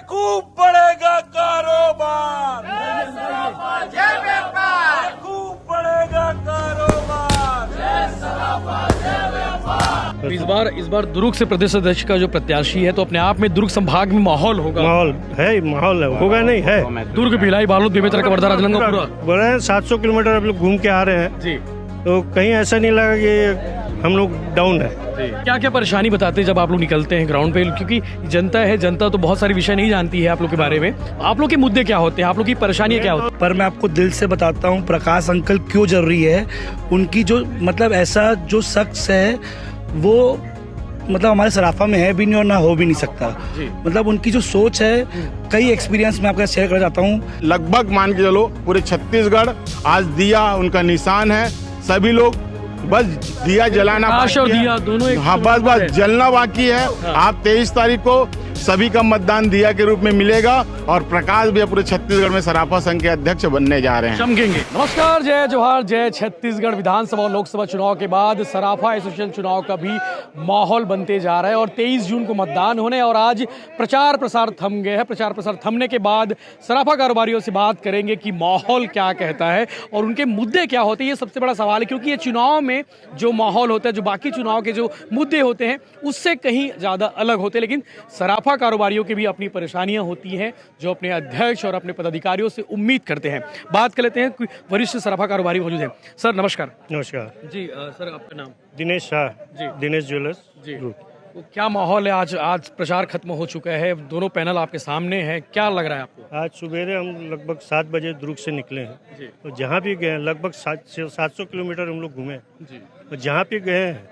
खूब बढ़ेगा कारोबार, खूब बढ़ेगा कारोबार। इस बार दुर्ग से प्रदेश अध्यक्ष का जो प्रत्याशी है, तो अपने आप में दुर्ग संभाग में माहौल होगा। माहौल है, होगा नहीं है। दुर्ग, भिलाई, बालोद, बेमेतरा, कवर्धा, राजनांदगांव पूरा बोल रहे हैं 700 किलोमीटर हम लोग घूम के आ रहे हैं जी। तो कहीं ऐसा नहीं लगा कि हम लोग डाउन है। क्या क्या परेशानी बताते हैं जब आप लोग निकलते हैं ग्राउंड पे, क्योंकि जनता है, जनता तो बहुत सारी विषय नहीं जानती है आप लोग के बारे में। आप लोग के मुद्दे क्या होते हैं, आप लोग की परेशानियां क्या होती पर मैं आपको दिल से बताता हूँ प्रकाश अंकल क्यों जरूरी है। उनकी जो मतलब ऐसा जो शख्स है वो मतलब हमारे सराफा में है भी नहीं और ना हो भी नहीं सकता। मतलब उनकी जो सोच है, कई एक्सपीरियंस मैं आपके साथ शेयर करना चाहता हूँ। लगभग मान के चलो पूरे छत्तीसगढ़ आज दिया उनका निशान है। सभी लोग बस दिया जलाना प्रकाश और दिया दोनों एक हाँ बस जलना बाकी है। आप 23 तारीख को सभी का मतदान दिया के रूप में मिलेगा और प्रकाश भी पूरे छत्तीसगढ़ में सराफा संघ के अध्यक्ष बनने जा रहे हैं। चमकेंगे। नमस्कार, जय जोहार, जय छत्तीसगढ़। विधानसभा और लोकसभा चुनाव के बाद सराफा एसोसिएशन चुनाव का भी माहौल बनते जा रहा है और 23 जून को मतदान होने और आज प्रचार प्रसार थम गए हैं। प्रचार प्रसार थमने के बाद सराफा कारोबारियों से बात करेंगे कि माहौल क्या कहता है और उनके मुद्दे क्या होते हैं। ये सबसे बड़ा सवाल है, क्योंकि ये चुनाव में जो माहौल होता है, जो बाकी चुनाव के जो मुद्दे होते हैं उससे कहीं ज्यादा अलग होते हैं। लेकिन सराफा कारोबारियों की भी अपनी परेशानियां होती हैं जो अपने अध्यक्ष और अपने पदाधिकारियों से उम्मीद करते हैं। बात कर लेते हैं, कोई वरिष्ठ सराफा कारोबारी मौजूद है। सर नमस्कार। नमस्कार जी सर, आपका नाम? दिनेश शाह जी। दिनेश ज्वेलर्स जी। तो क्या माहौल है आज प्रचार खत्म हो चुका है, दोनों पैनल आपके सामने हैं, क्या लग रहा है आपको? आज सुबेरे हम लगभग 7 बजे दुर्ग से निकले हैं जी। तो जहाँ भी गए हैं लगभग 700 किलोमीटर हम लोग घूमे जी। और जहाँ भी गए हैं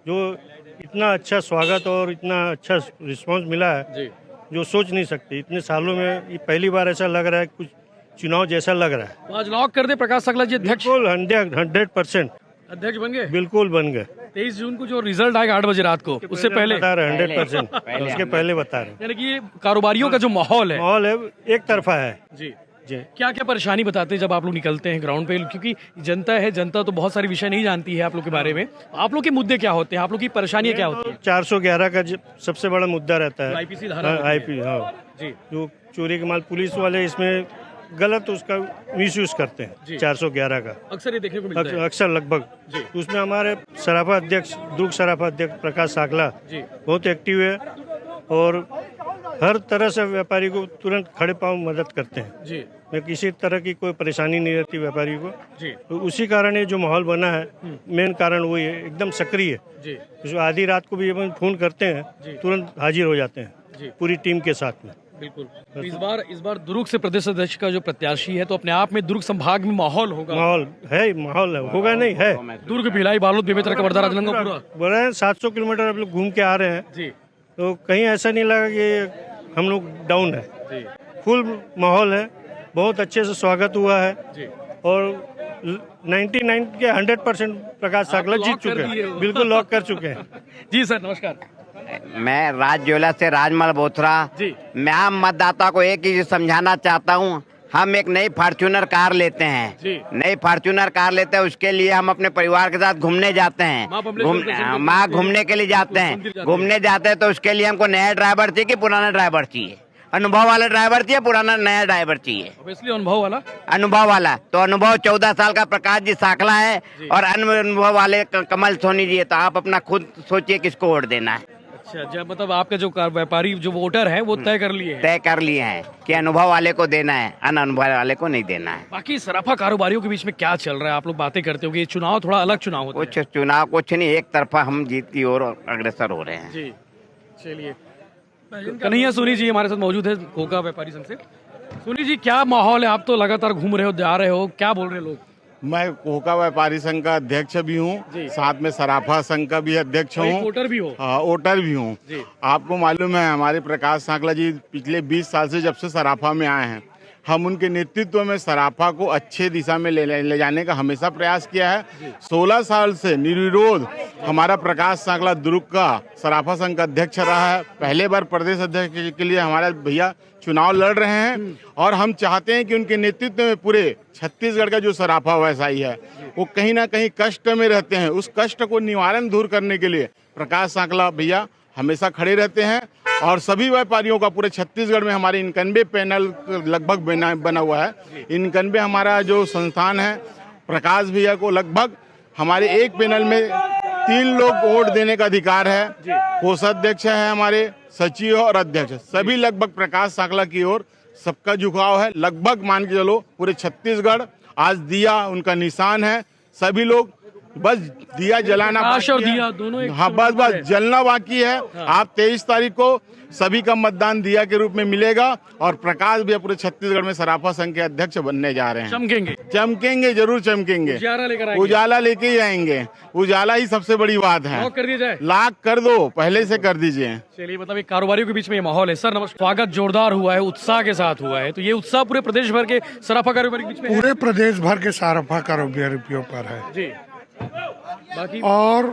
जो इतना अच्छा स्वागत और इतना अच्छा रिस्पांस मिला है जी। जो सोच नहीं सकते। इतने सालों में ये पहली बार ऐसा लग रहा है, कुछ चुनाव जैसा लग रहा है। तो आज लॉक कर दे प्रकाश सकला जी अध्यक्ष? बिल्कुल 100% अध्यक्ष बन गए? बिल्कुल बन गए। 23 जून को जो रिजल्ट आएगा 8 बजे रात को, उससे पहले बता रहे 100%, उसके पहले बता रहे यानी कि ये कारोबारियों का जो माहौल है माहौल है एक तरफा है। जी जी क्या क्या परेशानी बताते हैं जब आप लोग निकलते हैं ग्राउंड पे, क्योंकि जनता है, जनता तो बहुत सारी विषय नहीं जानती है आप लोग के बारे में। आप लोग के मुद्दे क्या होते हैं, आप लोग की परेशानियां क्या होती है? 411 का सबसे बड़ा मुद्दा रहता है। आईपीसी धारा आईपी हाँ जी। जो चोरी के माल पुलिस वाले इसमें गलत उसका मिसयूज करते हैं 411 का अक्सर ये देखने को मिलता है। अक्सर लगभग जी। उसमें हमारे सराफा अध्यक्ष दुर्ग सराफा अध्यक्ष प्रकाश साकला जी। बहुत एक्टिव है और हर तरह से व्यापारी को तुरंत खड़े पांव मदद करते हैं। जी में किसी तरह की कोई परेशानी नहीं रहती व्यापारी को। जी तो उसी कारण ये जो माहौल बना है, मेन कारण वही है, एकदम सक्रिय। जी जो आधी रात को भी अपन फोन करते जी। हैं तुरंत हाजिर हो जाते हैं जी पूरी टीम के साथ में। बिल्कुल। तो इस बार दुर्ग से प्रदेश अध्यक्ष का जो प्रत्याशी है, तो अपने आप में दुर्ग संभाग में माहौल होगा। माहौल है, होगा नहीं है। दुर्ग, भिलाई, बालोद, बेमेतरा, कवर्धा, राजनांदगांव पूरा बोल रहे हैं 700 किलोमीटर हम लोग घूम के आ रहे हैं जी। तो कहीं ऐसा नहीं लगा कि हम लोग डाउन है। जी फुल माहौल है, बहुत अच्छे से स्वागत हुआ है जी। और 99 के 100% प्रकाश साकला लॉक जीत कर चुके दिए हैं, हो। बिल्कुल लॉक कर चुके हैं। जी सर नमस्कार। मैं राज ज्वेलर्स से राजमल बोथरा। जी। मैं आम मतदाता को एक ही चीज समझाना चाहता हूँ, हम एक नई फॉर्च्यूनर कार लेते हैं। जी। नई फॉर्च्यूनर कार लेते हैं, उसके लिए हम अपने परिवार के साथ घूमने जाते हैं। माँ घूमने के लिए जाते हैं, घूमने जाते हैं तो उसके लिए हमको नया ड्राइवर चाहिए कि पुराना ड्राइवर चाहिए? अनुभव वाला ड्राइवर चाहिए, पुराना नया ड्राइवर चाहिए? ऑब्वियसली अनुभव वाला। अनुभव वाला। तो अनुभव 14 साल का प्रकाश जी साकला है और अनुभव वाले कमल सोनी जी है। तो आप अपना खुद सोचिए किसको वोट देना है। अच्छा, जब मतलब आपके जो व्यापारी जो वोटर है वो तय कर लिए हैं। तय कर लिए हैं कि अनुभव वाले को देना है, अनुभव वाले को नहीं देना है। बाकी सराफा कारोबारियों के बीच में क्या चल रहा है, आप लोग बातें करते हो कि ये चुनाव थोड़ा अलग चुनाव होता कुछ चुनाव कुछ नहीं, एक तरफा हम जीत की ओर अग्रसर हो रहे हैं। जी चलिए, कन्हैया सोनी जी हमारे साथ मौजूद है कोका व्यापारी संघ से। सोनी जी क्या माहौल है, आप तो लगातार घूम रहे हो, जा रहे हो, क्या बोल रहे हैं लोग? मैं कोका व्यापारी संघ का अध्यक्ष भी हूँ, साथ में सराफा संघ का भी अध्यक्ष हूँ, वोटर भी हो। हाँ वोटर भी हूँ। आपको मालूम है हमारे प्रकाश साकला जी पिछले 20 साल से जब से सराफा में आए हैं, हम उनके नेतृत्व में सराफा को अच्छे दिशा में ले जाने का हमेशा प्रयास किया है। 16 साल से निर्विरोध हमारा प्रकाश साकला दुर्ग का सराफा संघ का अध्यक्ष रहा है। पहले बार प्रदेश अध्यक्ष के लिए हमारे भैया चुनाव लड़ रहे हैं और हम चाहते हैं कि उनके नेतृत्व में पूरे छत्तीसगढ़ का जो सराफा व्यवसायी है वो कहीं ना कहीं कष्ट में रहते हैं, उस कष्ट को निवारण दूर करने के लिए प्रकाश साकला भैया हमेशा खड़े रहते हैं और सभी व्यापारियों का पूरे छत्तीसगढ़ में हमारे 91 पैनल लगभग बना हुआ है। 91 हमारा जो संस्थान है, प्रकाश भैया को लगभग हमारे एक पैनल में 3 लोग वोट देने का अधिकार है। कोषाध्यक्ष है हमारे, सचिव और अध्यक्ष, सभी लगभग प्रकाश सांकला की ओर सबका झुकाव है। लगभग मान के चलो पूरे छत्तीसगढ़ आज दिया उनका निशान है। सभी लोग बस दिया जलाना प्रकाश और बाकी है। दिया दोनों एक हाँ, बस जलना बाकी है। आप 23 तारीख को सभी का मतदान दिया के रूप में मिलेगा और प्रकाश भी पूरे छत्तीसगढ़ में सराफा संघ के अध्यक्ष बनने जा रहे हैं। चमकेंगे, चमकेंगे, जरूर चमकेंगे। उजाला लेकर आएंगे। उजाला लेके ही आएंगे। उजाला ही सबसे बड़ी बात है। लॉक कर दिया जाए। लाख कर दो, पहले से कर दीजिए। चलिए, मतलब एक कारोबारियों के बीच में ये माहौल है। सर नमस्कार, स्वागत जोरदार हुआ है, उत्साह के साथ हुआ है, तो ये उत्साह पूरे प्रदेश भर के सराफा कारोबारी के बीच में है? पूरे प्रदेश भर के सराफा कारोबारियों पर है जी। बाकी और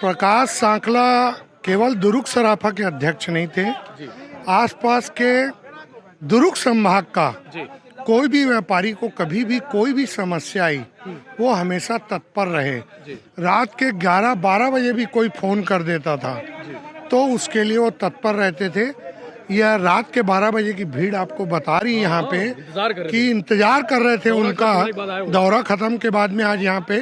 प्रकाश सांकला केवल दुर्ग सराफा के अध्यक्ष नहीं थे, आसपास के दुर्ग संभाग का कोई भी व्यापारी को कभी भी कोई भी समस्या आई वो हमेशा तत्पर रहे। रात के 11-12 बजे भी कोई फोन कर देता था तो उसके लिए वो तत्पर रहते थे। यह रात के 12 बजे की भीड़ आपको बता रही है यहाँ पे कि इंतजार कर रहे थे उनका। दौरा खत्म के बाद में आज यहाँ पे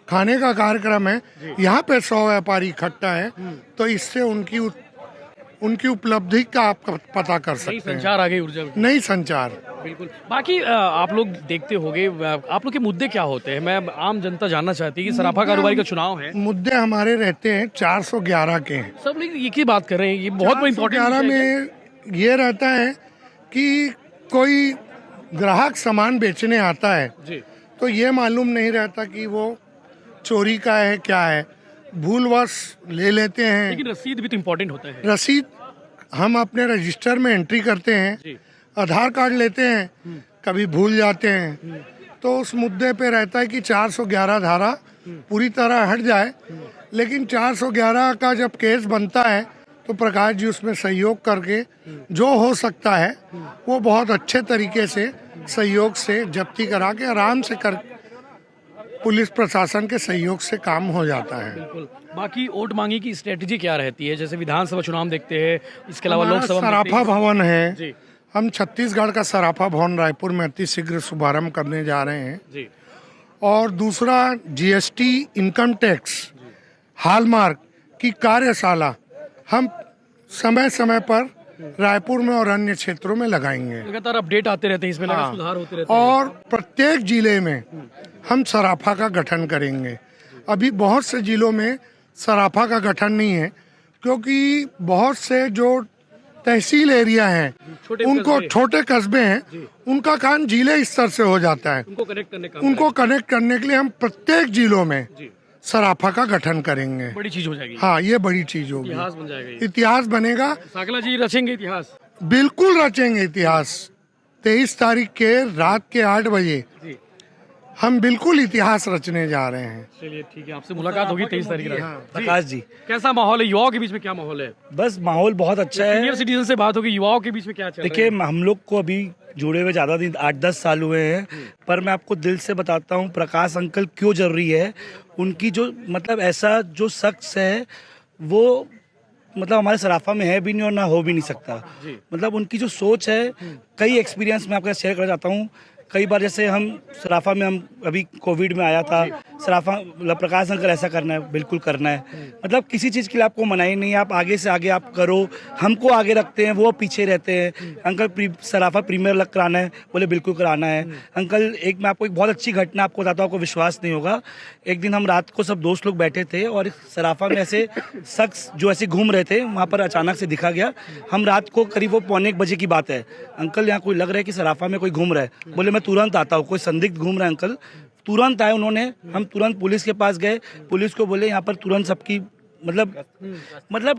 खाने का कार्यक्रम है। यहाँ पे 100 व्यापारी इकट्ठा है, तो इससे उनकी उपलब्धि का आप पता कर सकते हैं। संचार आ गई, ऊर्जा नई संचार। बिल्कुल। बाकी आप लोग देखते होंगे, आप लोग के मुद्दे क्या होते हैं? मैं आम जनता जानना चाहती है कि सराफा कारोबारी का चुनाव है, मुद्दे हमारे रहते हैं 411 के हैं। सब लोग एक ही बात कर रहे हैं, ये बहुत इम्पोर्टेंट 411 में ये रहता है कि कोई ग्राहक सामान बेचने आता है जी। तो ये मालूम नहीं रहता कि वो चोरी का है क्या है, भूलवश ले लेते हैं। लेकिन रसीद भी तो इम्पोर्टेंट होता है। रसीद हम अपने रजिस्टर में एंट्री करते हैं, आधार कार्ड लेते हैं, कभी भूल जाते हैं, तो उस मुद्दे पे रहता है कि 411 धारा पूरी तरह हट जाए। लेकिन 411 का जब केस बनता है तो प्रकाश जी उसमें सहयोग करके जो हो सकता है वो बहुत अच्छे तरीके से सहयोग से जब्ती करा के आराम से कर पुलिस प्रशासन के सहयोग से काम हो जाता है। बिल्कुल। बाकी वोट मांगी की स्ट्रेटजी क्या रहती है? जैसे विधानसभा चुनाव देखते हैं, इसके अलावा हमारा लोकसभा में सराफा भवन है जी। हम छत्तीसगढ़ का सराफा भवन रायपुर में अति शीघ्र शुभारंभ करने जा रहे हैं जी। और दूसरा जीएसटी, इनकम टैक्स, हॉलमार्क की कार्यशाला हम समय समय पर रायपुर में और अन्य क्षेत्रों में लगाएंगे। लगातार अपडेट आते रहते हैं, इसमें लगातार सुधार होते रहते हैं। और प्रत्येक जिले में हम सराफा का गठन करेंगे। अभी बहुत से जिलों में सराफा का गठन नहीं है क्योंकि बहुत से जो तहसील एरिया हैं उनको छोटे कस्बे हैं, उनका काम जिले स्तर से हो जाता है। उनको कनेक्ट करने के लिए हम प्रत्येक जिलों में सराफा का गठन करेंगे। बड़ी चीज हो जाएगी। हाँ, ये बड़ी चीज होगी, इतिहास बन जाएगा। इतिहास बनेगा। सांकला जी रचेंगे इतिहास, बिल्कुल रचेंगे इतिहास। 23 तारीख के रात के 8 बजे हम बिल्कुल इतिहास रचने जा रहे हैं। चलिए ठीक है, आपसे मुलाकात होगी 23 तारीख को। प्रकाश जी, कैसा माहौल है? युवाओं के बीच में क्या माहौल है? बस माहौल बहुत अच्छा है। सीनियर सिटीजन से बात होगी, युवाओं के बीच में क्या चल रहा है? देखिए, हम लोग को अभी जुड़े हुए ज़्यादा दिन 8-10 साल हुए हैं, पर मैं आपको दिल से बताता हूँ प्रकाश अंकल क्यों जरूरी है। उनकी जो मतलब ऐसा जो शख्स है वो मतलब हमारे सराफा में है भी नहीं और ना हो भी नहीं सकता। मतलब उनकी जो सोच है, कई एक्सपीरियंस मैं आपके साथ शेयर करना चाहता हूँ। कई बार जैसे हम सराफा में, हम अभी कोविड में आया था, सराफा मतलब प्रकाश अंकल ऐसा करना है, बिल्कुल करना है। मतलब किसी चीज़ के लिए आपको मनाही नहीं है, आप आगे से आगे आप करो। हमको आगे रखते हैं, वो पीछे रहते हैं। अंकल सराफा प्रीमियर लग कराना है, बोले बिल्कुल कराना है। अंकल, एक मैं आपको एक बहुत अच्छी घटना आपको बताता हूँ, आपको विश्वास नहीं होगा। एक दिन हम रात को सब दोस्त लोग बैठे थे और सराफा में ऐसे शख्स जो ऐसे घूम रहे थे, वहाँ पर अचानक से दिखा गया। हम रात को करीब वो 1:45 बजे की बात है, अंकल यहाँ कोई लग रहा है कि सराफा में कोई घूम रहा है। बोले मैं तुरंत आता हूँ, कोई संदिग्ध घूम रहा है अंकल। तुरंत आए उन्होंने, हम तुरंत पुलिस के पास गए, पुलिस को बोले यहाँ पर तुरंत सबकी मतलब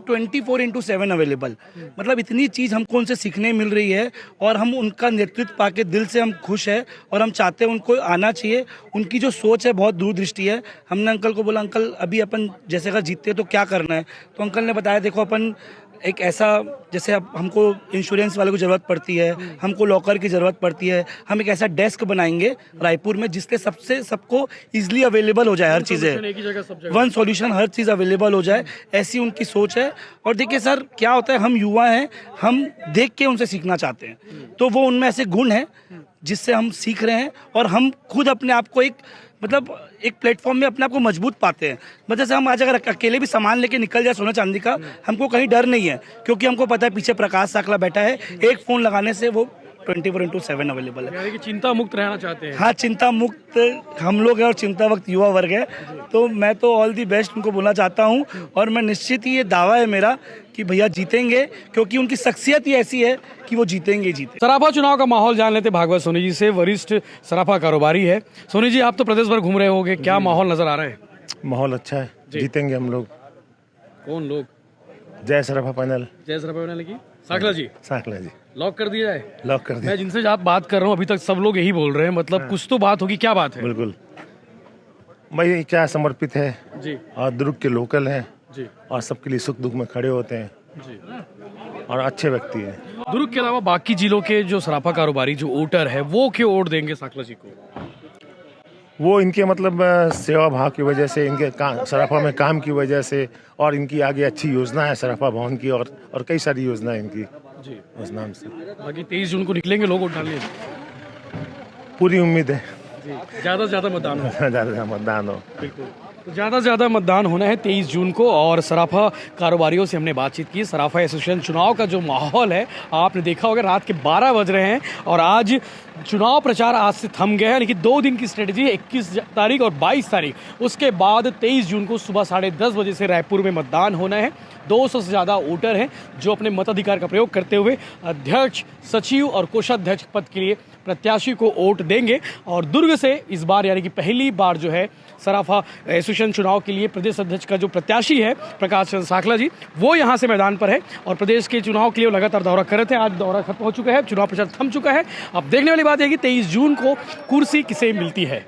24/7 अवेलेबल। मतलब इतनी चीज़ हमको उनसे सीखने मिल रही है और हम उनका नेतृत्व पाके दिल से हम खुश है और हम चाहते हैं उनको आना चाहिए। उनकी जो सोच है बहुत दूरदृष्टि है। हमने अंकल को बोला, अंकल अभी अपन जैसे अगर जीतते तो क्या करना है? तो अंकल ने बताया, देखो अपन एक ऐसा, जैसे अब हमको इंश्योरेंस वाले को ज़रूरत पड़ती है, हमको लॉकर की ज़रूरत पड़ती है, हम एक ऐसा डेस्क बनाएंगे रायपुर में जिससे सबको इजीली अवेलेबल हो जाए हर चीज़ें, एक ही जगह सब जगह। वन सॉल्यूशन, हर चीज़ अवेलेबल हो जाए, ऐसी उनकी सोच है। और देखिए सर, क्या होता है, हम युवा हैं, हम देख के उनसे सीखना चाहते हैं, तो वो उनमें ऐसे गुण हैं जिससे हम सीख रहे हैं और हम खुद अपने आप को एक प्लेटफॉर्म में अपने आप को मजबूत पाते हैं। मतलब जैसे हम आज अगर अकेले भी सामान लेके निकल जाए सोना चांदी का, हमको कहीं डर नहीं है, क्योंकि हमको पता है पीछे प्रकाश साकला बैठा है, एक फ़ोन लगाने से वो 24/7 अवेलेबल है। यानी कि चिंता मुक्त रहना चाहते हैं। हाँ, चिंता मुक्त हम लोग हैं और चिंता वक्त युवा वर्ग है, तो मैं तो ऑल दी बेस्ट उनको बोलना चाहता हूँ। और मैं निश्चित ही, ये दावा है मेरा कि भैया जीतेंगे, क्योंकि उनकी शख्सियत ही ऐसी है कि वो जीतेंगे ही जीते। सराफा चुनाव का माहौल जान लेते भागवत सोनी जी से, वरिष्ठ सराफा कारोबारी है। सोनी जी, आप तो प्रदेश भर घूम रहे होंगे, क्या माहौल नजर आ रहा है? माहौल अच्छा है, जीतेंगे हम लोग। कौन लोग? जय सराफा पैनल। जय सराफा पैनल की साकला जी, साकला जी लॉक कर दिया जाए? लॉक कर दिया। मैं जिनसे आप बात कर रहा हूँ अभी तक सब लोग यही बोल रहे हैं, मतलब कुछ तो बात होगी, क्या बात है? बिल्कुल, मैं क्या समर्पित है जी और दुर्ग के लोकल हैं जी और सबके लिए सुख दुख में खड़े होते हैं जी। और अच्छे व्यक्ति हैं। दुर्ग के अलावा बाकी जिलों के जो सराफा कारोबारी, जो वोटर है, वो क्यों वोट देंगे साकला जी को? वो इनके मतलब सेवा भाव की वजह से, इनके सराफा में काम की वजह से, और इनकी आगे अच्छी योजना है सराफा भवन की, और कई सारी योजना है इनकी जी। उस नाम से। बाकी 23 जून को निकलेंगे लोग वोट डालने? पूरी उम्मीद है ज्यादा से ज्यादा मतदान हो। ज़्यादा मतदान हो। बिल्कुल, तो ज़्यादा से ज़्यादा मतदान होना है 23 जून को। और सराफा कारोबारियों से हमने बातचीत की। सराफा एसोसिएशन चुनाव का जो माहौल है, आपने देखा होगा, रात के 12 बज रहे हैं और आज चुनाव प्रचार आज से थम गया है। लेकिन 2 दिन की स्ट्रेटजी है, 21 तारीख और 22 तारीख। उसके बाद 23 जून को सुबह 10:30 बजे से रायपुर में मतदान होना है। 200 से ज़्यादा वोटर हैं जो अपने मताधिकार का प्रयोग करते हुए अध्यक्ष, सचिव और कोषाध्यक्ष पद के लिए प्रत्याशी को वोट देंगे। और दुर्ग से इस बार, यानी कि पहली बार जो है सराफा एसोसिएशन चुनाव के लिए प्रदेश अध्यक्ष का जो प्रत्याशी है प्रकाश चंद्र साकला जी, वो यहाँ से मैदान पर है और प्रदेश के चुनाव के लिए लगातार दौरा कर रहे थे। आज दौरा खत्म हो चुका है, चुनाव प्रचार थम चुका है। अब देखने वाली बात है कि 23 जून को कुर्सी किसे मिलती है।